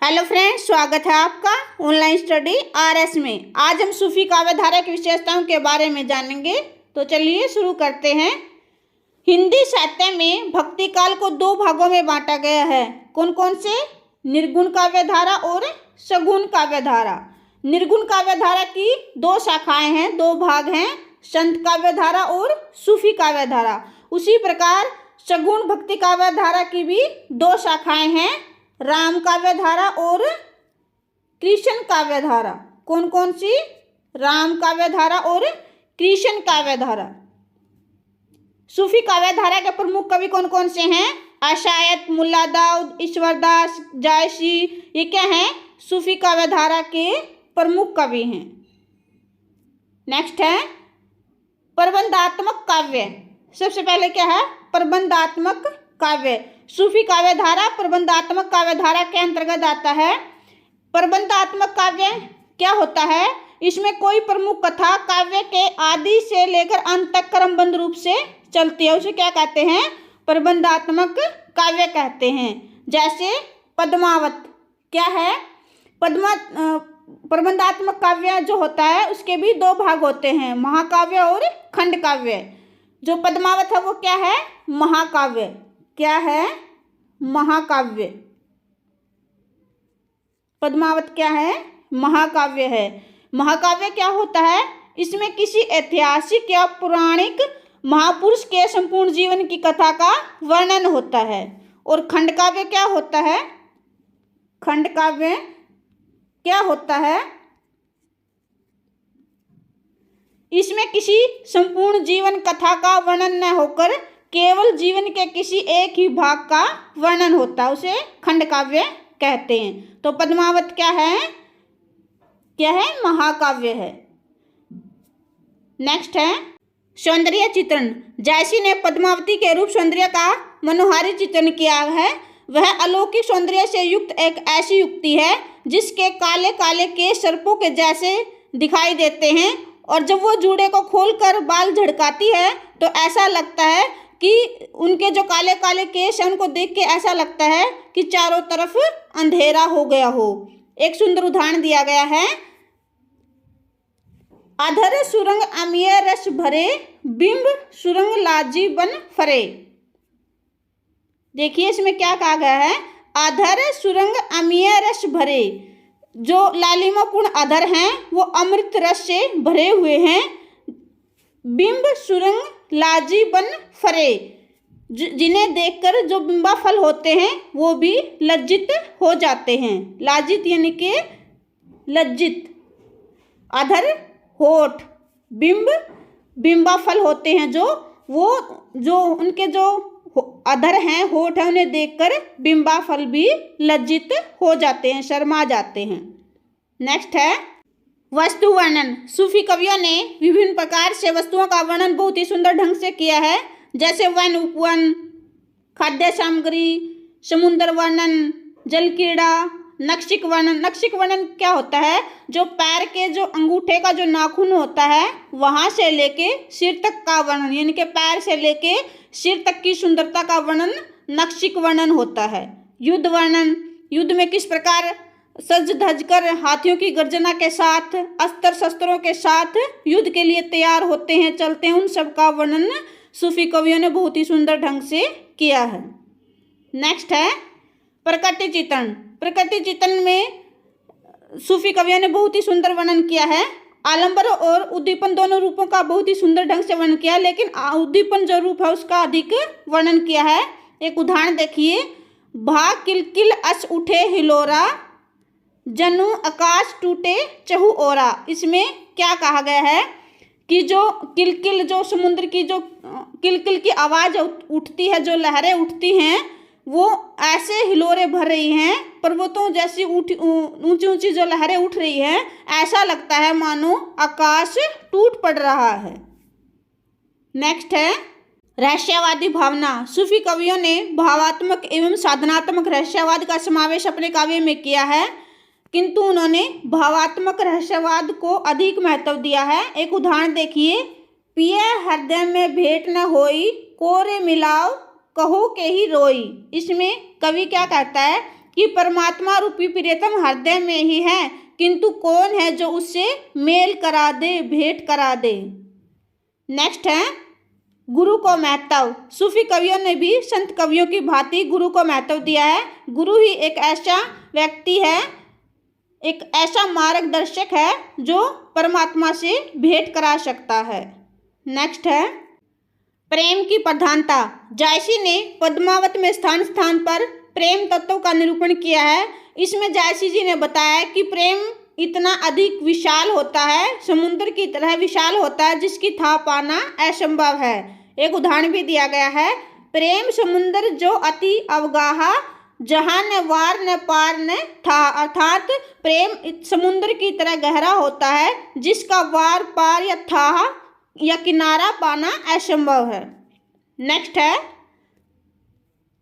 Hello friends, स्वागत है आपका ऑनलाइन स्टडी आरएस में। आज हम सूफी काव्य धारा की विशेषताओं के बारे में जानेंगे। तो चलिए शुरू करते हैं। हिंदी साहित्य में भक्ति काल को दो भागों में बांटा गया है। कौन कौन से? निर्गुण काव्य धारा और सगुण काव्य धारा। निर्गुण काव्य धारा की दो शाखाएं हैं, दो भाग हैं, संत काव्य धारा और सूफी काव्य धारा। उसी प्रकार सगुण भक्ति काव्य धारा की भी दो शाखाएं हैं, राम काव्य धारा और कृष्ण काव्य धारा। कौन कौन सी? राम काव्य धारा और कृष्ण काव्य धारा। सूफी काव्य धारा के प्रमुख कवि कौन कौन से हैं? आशायत, मुल्ला दाऊद, ईश्वरदास, जायसी, ये क्या हैं? सूफी काव्य धारा के प्रमुख कवि हैं। नेक्स्ट है प्रबंधात्मक काव्य। सबसे पहले क्या है? प्रबंधात्मक काव्य। सूफी काव्य धारा प्रबंधात्मक काव्य धारा के अंतर्गत आता है। प्रबंधात्मक काव्य क्या होता है? इसमें कोई प्रमुख कथा काव्य के आदि से लेकर अंत तक क्रमबद्ध रूप से चलती है, उसे क्या कहते हैं? प्रबंधात्मक काव्य कहते हैं। जैसे पद्मावत क्या है? प्रबंधात्मक काव्य जो होता है उसके भी दो भाग होते हैं, महाकाव्य और खंड काव्य। जो पद्मावत है वो क्या है? महाकाव्य। क्या है? महाकाव्य। पद्मावत क्या है? महाकाव्य है। महाकाव्य क्या होता है? इसमें किसी ऐतिहासिक या पौराणिक महापुरुष के संपूर्ण जीवन की कथा का वर्णन होता है। और खंड काव्य क्या होता है? खंड काव्य क्या होता है? इसमें किसी संपूर्ण जीवन कथा का वर्णन न होकर केवल जीवन के किसी एक ही भाग का वर्णन होता है, उसे खंड काव्य कहते हैं। तो पद्मावत क्या है? क्या है? महाकाव्य है। नेक्स्ट है सौंदर्य चित्रण। जायसी ने पद्मावती के रूप सौंदर्य का मनोहारी चित्रण किया है। वह अलौकिक सौंदर्य से युक्त एक ऐसी युक्ति है जिसके काले काले केश सर्पों के जैसे दिखाई देते हैं, और जब वो जूड़े को खोलकर बाल झड़काती है तो ऐसा लगता है कि उनके जो काले काले केश हैं उनको देख के ऐसा लगता है कि चारों तरफ अंधेरा हो गया हो। एक सुंदर उदाहरण दिया गया है। अधर सुरंग अमीय रस भरे, बिंब सुरंग लाजी बन फरे। देखिए इसमें क्या कहा गया है? अधर सुरंग अमीय रस भरे। जो लालिमापूर्ण अधर हैं वो अमृत रस से भरे हुए हैं। बिंब सुरंग लाजी बन फरे, जिन्हें देखकर जो बिंबा फल होते हैं वो भी लज्जित हो जाते हैं। लाजित यानी कि लज्जित। अधर होठ, बिंब बिंबा फल होते हैं जो उनके जो अधर हैं, होठ है, उन्हें देखकर बिंबा फल भी लज्जित हो जाते हैं, शर्मा जाते हैं। नेक्स्ट है वस्तु वर्णन। सूफी कवियों ने विभिन्न प्रकार से वस्तुओं का वर्णन बहुत ही सुंदर ढंग से किया है। जैसे वन उपवन, खाद्य सामग्री, समुद्र वर्णन, जल क्रीड़ा, नक्शिक वर्णन। नक्शिक वर्णन क्या होता है? जो पैर के जो अंगूठे का जो नाखून होता है वहाँ से लेके सिर तक का वर्णन, यानी कि पैर से लेके सिर तक की सुंदरता का वर्णन नक्शिक वर्णन होता है। युद्ध वर्णन। युद्ध में किस प्रकार सज धज कर हाथियों की गर्जना के साथ, अस्त्र शस्त्रों के साथ युद्ध के लिए तैयार होते हैं, चलते हैं, उन सब का वर्णन सूफी कवियों ने बहुत ही सुंदर ढंग से किया है। नेक्स्ट है प्रकृति चित्रण। प्रकृति चित्रण में सूफी कवियों ने बहुत ही सुंदर वर्णन किया है। आलंबर और उद्दीपन दोनों रूपों का बहुत ही सुंदर ढंग से वर्णन किया है, लेकिन उद्दीपन जो रूप है उसका अधिक वर्णन किया है। एक उदाहरण देखिए। भा किलकिल अस उठे हिलोरा, जनु आकाश टूटे चहु ओरा। इसमें क्या कहा गया है कि जो किलकिल, जो समुद्र की जो किलकिल की आवाज़ उठती है, जो लहरें उठती हैं, वो ऐसे हिलोरे भर रही हैं, पर्वतों जैसी ऊंची ऊंची जो लहरें उठ रही हैं, ऐसा लगता है मानो आकाश टूट पड़ रहा है। नेक्स्ट है रहस्यवादी भावना। सूफी कवियों ने भावात्मक एवं साधनात्मक रहस्यवाद का समावेश अपने काव्य में किया है, किंतु उन्होंने भावात्मक रहस्यवाद को अधिक महत्व दिया है। एक उदाहरण देखिए। पिय हृदय में भेंट न होई, कोरे मिलाओ कहो के ही रोई। इसमें कवि क्या कहता है कि परमात्मा रूपी प्रियतम हृदय में ही है, किंतु कौन है जो उससे मेल करा दे, भेंट करा दे। नेक्स्ट है गुरु को महत्व। सूफी कवियों ने भी संत कवियों की भांति गुरु को महत्व दिया है। गुरु ही एक ऐसा व्यक्ति है, एक ऐसा मार्गदर्शक है जो परमात्मा से भेंट करा सकता है। नेक्स्ट है प्रेम की प्रधानता। जायसी ने पद्मावत में स्थान स्थान पर प्रेम तत्व का निरूपण किया है। इसमें जायसी जी ने बताया कि प्रेम इतना अधिक विशाल होता है, समुद्र की तरह विशाल होता है, जिसकी था पाना असंभव है। एक उदाहरण भी दिया गया है, प्रेम समुद्र जो अति अवगाहा, जहाँ न वार न पार न था, अर्थात प्रेम समुद्र की तरह गहरा होता है, जिसका वार पार या था या किनारा पाना असंभव है। नेक्स्ट है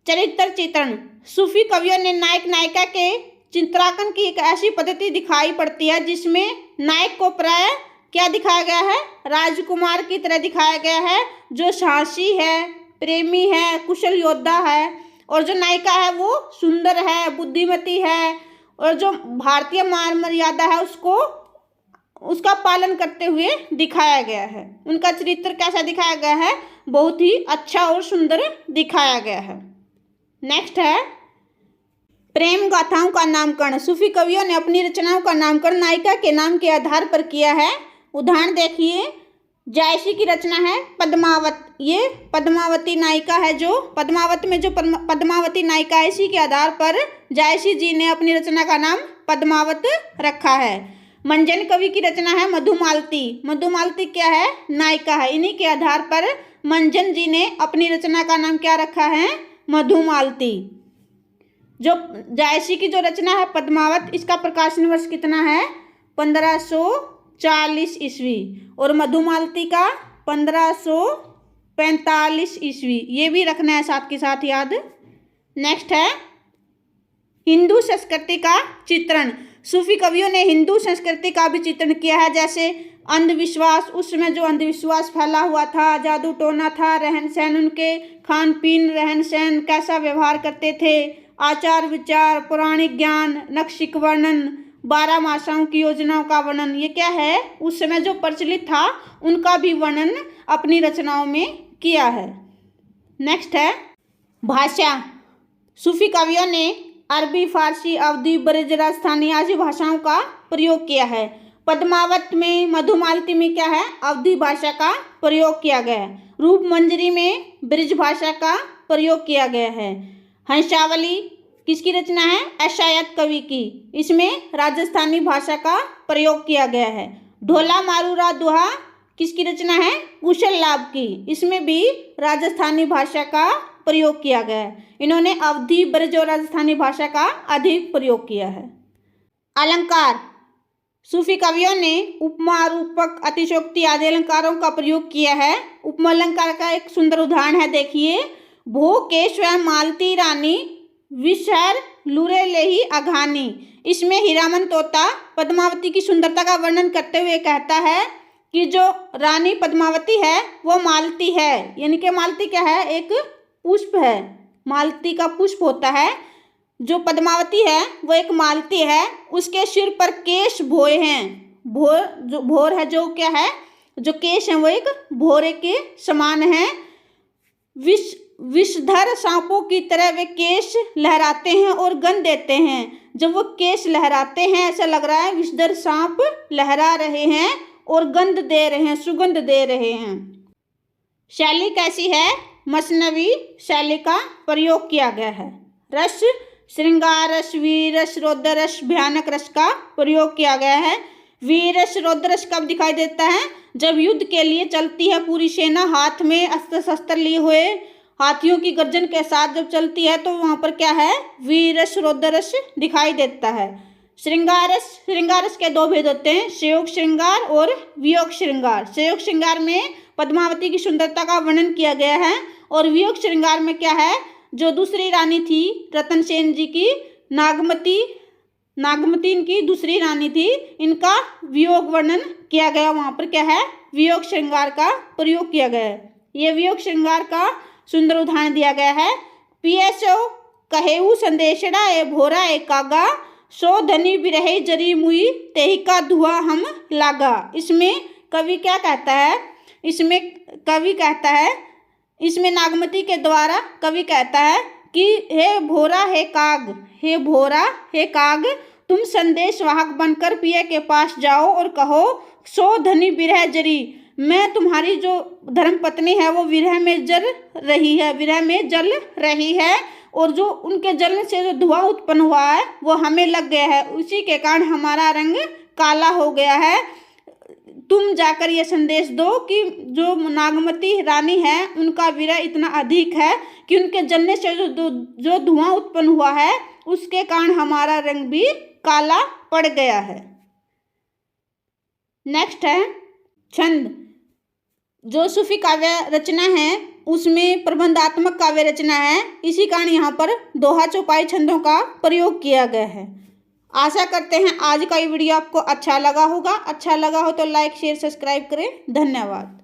चरित्र चित्रण। सूफी कवियों ने नायक नायिका के चित्रांकन की एक ऐसी पद्धति दिखाई पड़ती है जिसमें नायक को प्राय क्या दिखाया गया है, राजकुमार की तरह दिखाया गया है, जो साहसी है, प्रेमी है, कुशल योद्धा है, और जो नायिका है वो सुंदर है, बुद्धिमती है, और जो भारतीय मान मर्यादा है उसका पालन करते हुए दिखाया गया है। उनका चरित्र कैसा दिखाया गया है, बहुत ही अच्छा और सुंदर दिखाया गया है। नेक्स्ट है प्रेम गाथाओं का नामकरण। सूफी कवियों ने अपनी रचनाओं का नामकरण नायिका के नाम के आधार पर किया है। उदाहरण देखिए, जायसी की रचना है पद्मावत। ये पद्मावती नायिका है, जो पद्मावत में जो पद्मावती नायिका है, इसी के आधार पर जायसी जी ने अपनी रचना का नाम पद्मावत रखा है। मंजन कवि की रचना है मधुमालती। मधुमालती क्या है, नायिका है। इन्हीं के आधार पर मंजन जी ने अपनी रचना का नाम क्या रखा है, मधुमालती। जो जायसी की जो रचना है पद्मावत, इसका प्रकाशन वर्ष कितना है, 1540 ईस्वी, और मधुमालती का 1545 ईस्वी। ये भी रखना है साथ के साथ याद। नेक्स्ट है हिंदू संस्कृति का चित्रण। सूफी कवियों ने हिंदू संस्कृति का भी चित्रण किया है, जैसे अंधविश्वास, उस समय जो अंधविश्वास फैला हुआ था, जादू टोना था, रहन सहन, उनके खान पीन, रहन सहन, कैसा व्यवहार करते थे, आचार विचार, पौराणिक ज्ञान, नक्शिक वर्णन, 12 मासाओं की योजनाओं का वर्णन, ये क्या है, उस समय जो प्रचलित था उनका भी वर्णन अपनी रचनाओं में किया है। नेक्स्ट है भाषा। सूफी कवियों ने अरबी, फारसी, अवधी, ब्रज, राजस्थानी आदि भाषाओं का प्रयोग किया है। पद्मावत में, मधुमालती में क्या है, अवधी भाषा का प्रयोग किया गया है। रूप मंजरी में ब्रज भाषा का प्रयोग किया गया है। हंसावली किसकी रचना है, अशायत कवि की, इसमें राजस्थानी भाषा का प्रयोग किया गया है। ढोला मारूरा दोहा किसकी रचना है, कुशल लाभ की, इसमें भी राजस्थानी भाषा का प्रयोग किया गया है। इन्होंने अवधी, ब्रज और राजस्थानी भाषा का अधिक प्रयोग किया है। अलंकार। सूफी कवियों ने उपमा, रूपक, अतिशयोक्ति आदि अलंकारों का प्रयोग किया है। उपमा अलंकार का एक सुंदर उदाहरण है, देखिए, भो के स्वयं मालती रानी, विशर लुरे लेही अघानी। इसमें हीरामन तोता पद्मावती की सुंदरता का वर्णन करते हुए कहता है कि जो रानी पद्मावती है वो मालती है, यानी कि मालती क्या है, एक पुष्प है, मालती का पुष्प होता है। जो पद्मावती है वो एक मालती है, उसके सिर पर केश भोए हैं। भोर है जो क्या है, जो केश है वो एक भोरे के समान है। विषधर सांपों की तरह वे केश लहराते हैं और गंध देते हैं। जब वो केश लहराते हैं ऐसा लग रहा है विषधर सांप लहरा रहे हैं और गंध दे रहे हैं, सुगंध दे रहे हैं। शैली कैसी है, मसनवी शैली का प्रयोग किया गया है। रस श्रृंगार रस, वीर रस, रौद्र रस, भयानक रस का प्रयोग किया गया है। वीर रस, रौद्र रस कब दिखाई देता है, जब युद्ध के लिए चलती है पूरी सेना, हाथ में अस्त्र शस्त्र लिए हुए, हाथियों की गर्जन के साथ जब चलती है तो वहाँ पर क्या है, वीर रस, रौद्र रस दिखाई देता है। श्रृंगार रस के दो भेद होते हैं, संयोग श्रृंगार और वियोग श्रृंगार। संयोग श्रृंगार में पद्मावती की सुंदरता का वर्णन किया गया है, और वियोग श्रृंगार में क्या है, जो दूसरी रानी थी रतन सेन जी की, नागमती इनकी दूसरी रानी थी, इनका वियोग वर्णन किया गया। वहाँ पर क्या है, वियोग श्रृंगार का प्रयोग किया गया है। ये वियोग श्रृंगार का सुंदर उदाहरण दिया गया है। पीएसओ कहेऊ संदेशड़ा ए भोरा ए कागा, सो धनी बिरहे जरी मुई तेही का धुआं हम लागा। इसमें कवि क्या कहता है, इसमें नागमती के द्वारा कवि कहता है कि हे भोरा हे काग, तुम संदेश वाहक बनकर पिया के पास जाओ और कहो, सो धनी विरह जरी, मैं तुम्हारी जो धर्मपत्नी है वो विरह में जल रही है और जो उनके जलने से जो धुआं उत्पन्न हुआ है वो हमें लग गया है, उसी के कारण हमारा रंग काला हो गया है। तुम जाकर ये संदेश दो कि जो नागमती रानी है उनका विरह इतना अधिक है कि उनके जलने से जो धुआं उत्पन्न हुआ है उसके कारण हमारा रंग भी काला पड़ गया है। नेक्स्ट है छंद। जो सूफी काव्य रचना है उसमें प्रबंधात्मक काव्य रचना है, इसी कारण यहाँ पर दोहा चौपाई छंदों का प्रयोग किया गया है। आशा करते हैं आज का ये वीडियो आपको अच्छा लगा होगा। अच्छा लगा हो तो लाइक शेयर सब्सक्राइब करें। धन्यवाद।